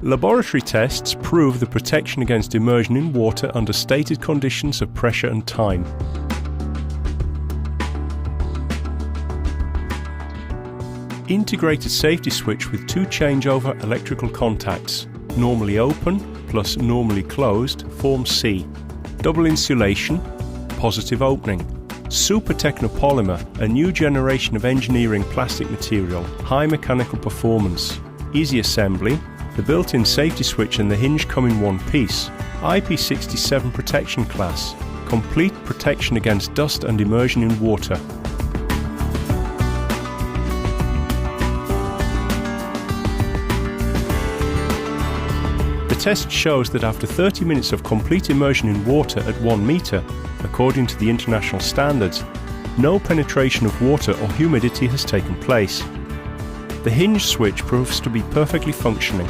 Laboratory tests prove the protection against immersion in water under stated conditions of pressure and time. Integrated safety switch with 2 changeover electrical contacts, normally open plus normally closed, form C. Double insulation, positive opening. Super Technopolymer, a new generation of engineering plastic material, high mechanical performance. Easy assembly, the built-in safety switch and the hinge come in one piece. IP67 protection class, complete protection against dust and immersion in water. The test shows that after 30 minutes of complete immersion in water at 1 meter, according to the international standards, no penetration of water or humidity has taken place. The hinge switch proves to be perfectly functioning.